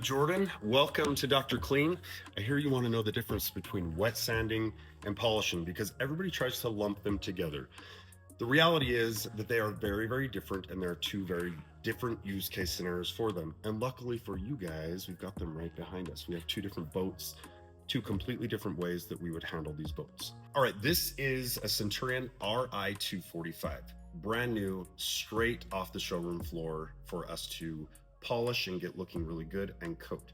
Jordan. Welcome to Dr. Clean. I hear you want to know the difference between wet sanding and polishing because everybody tries to lump them together. The reality is that they are very, very different, and there are two very different use case scenarios for them. And luckily for you guys, we've got them right behind us. We have two different boats, two completely different ways that we would handle these boats. All right, this is a Centurion RI 245, brand new, straight off the showroom floor for us to polish and get looking really good and coat.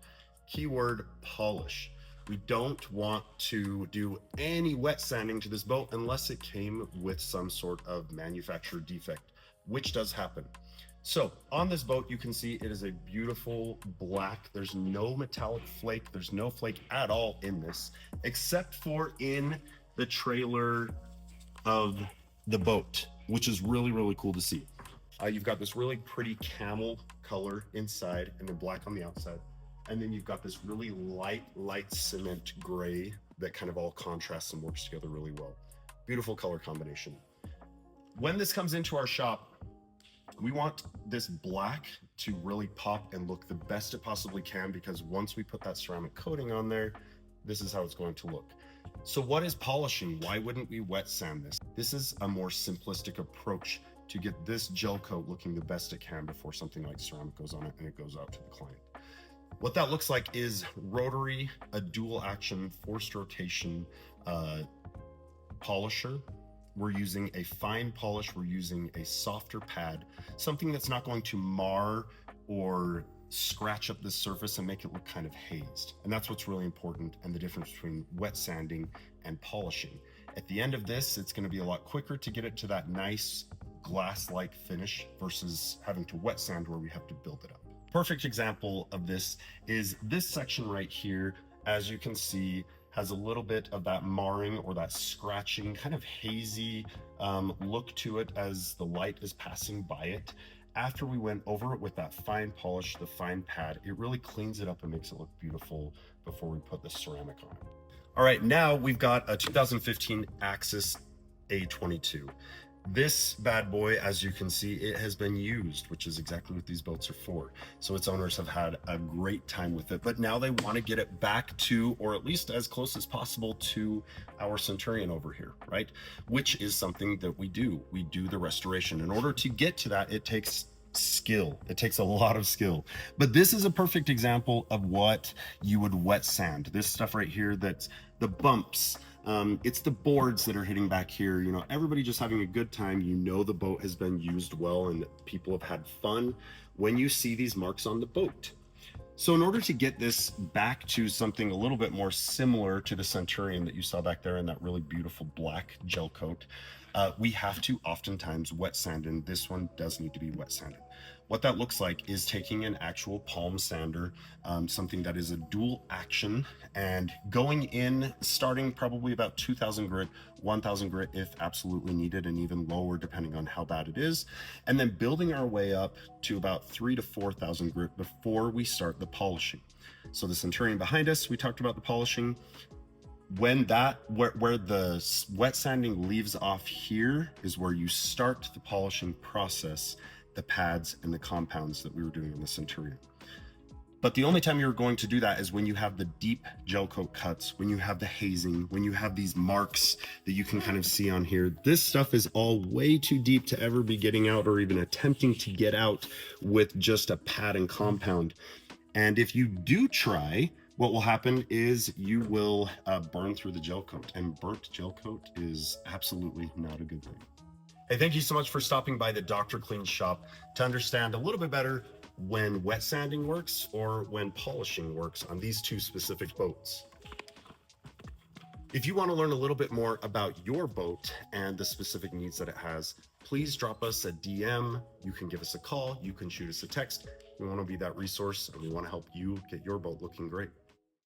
Keyword polish. We don't want to do any wet sanding to this boat unless it came with some sort of manufacturer defect, which does happen. So on this boat, you can see it is a beautiful black. There's no metallic flake. There's no flake at all in this, except for in the trailer of the boat, which is really, really cool to see. You've got this really pretty camel color inside and then black on the outside. And then you've got this really light cement gray that kind of all contrasts and works together really well. Beautiful color combination. When this comes into our shop, we want this black to really pop and look the best it possibly can, because once we put that ceramic coating on there, this is how it's going to look. So what is polishing? Why wouldn't we wet sand this? This is a more simplistic approach to get this gel coat looking the best it can before something like ceramic goes on it and it goes out to the client. What that looks like is rotary, a dual action, forced rotation polisher. We're using a fine polish, we're using a softer pad, something that's not going to mar or scratch up the surface and make it look kind of hazed. And that's what's really important, and the difference between wet sanding and polishing. At the end of this, it's going to be a lot quicker to get it to that nice glass-like finish versus having to wet sand where we have to build it up. Perfect example of this is this section right here. As you can see, has a little bit of that marring or that scratching, kind of hazy look to it as the light is passing by it. After we went over it with that fine polish, the fine pad, it really cleans it up and makes it look beautiful before we put the ceramic on it. All right, now we've got a 2015 Axis A22. This bad boy, as you can see, it has been used, which is exactly what these boats are for. So its owners have had a great time with it, but now they want to get it back to, or at least as close as possible to, our Centurion over here, right? Which is something that we do. We do the restoration. In order to get to that, it takes skill. It takes a lot of skill. But this is a perfect example of what you would wet sand. This stuff right here, that's the bumps, it's the boards that are hitting back here, you know, everybody just having a good time. You know the boat has been used well and people have had fun when you see these marks on the boat. So in order to get this back to something a little bit more similar to the Centurion that you saw back there in that really beautiful black gel coat, we have to oftentimes wet sand, and this one does need to be wet sanded. What that looks like is taking an actual palm sander, something that is a dual action, and going in, starting probably about 2,000 grit, 1,000 grit if absolutely needed, and even lower depending on how bad it is, and then building our way up to about 3,000 to 4,000 grit before we start the polishing. So the Centurion behind us, we talked about the polishing. When where the wet sanding leaves off here is where you start the polishing process, the pads and the compounds that we were doing in the Centurion. But the only time you're going to do that is when you have the deep gel coat cuts, when you have the hazing, when you have these marks that you can kind of see on here. This stuff is all way too deep to ever be getting out or even attempting to get out with just a pad and compound. And if you do try, what will happen is you will burn through the gel coat, and burnt gel coat is absolutely not a good thing. Hey, thank you so much for stopping by the Dr. Clean shop to understand a little bit better when wet sanding works or when polishing works on these two specific boats. If you want to learn a little bit more about your boat and the specific needs that it has, please drop us a DM. You can give us a call. You can shoot us a text. We want to be that resource, and we want to help you get your boat looking great.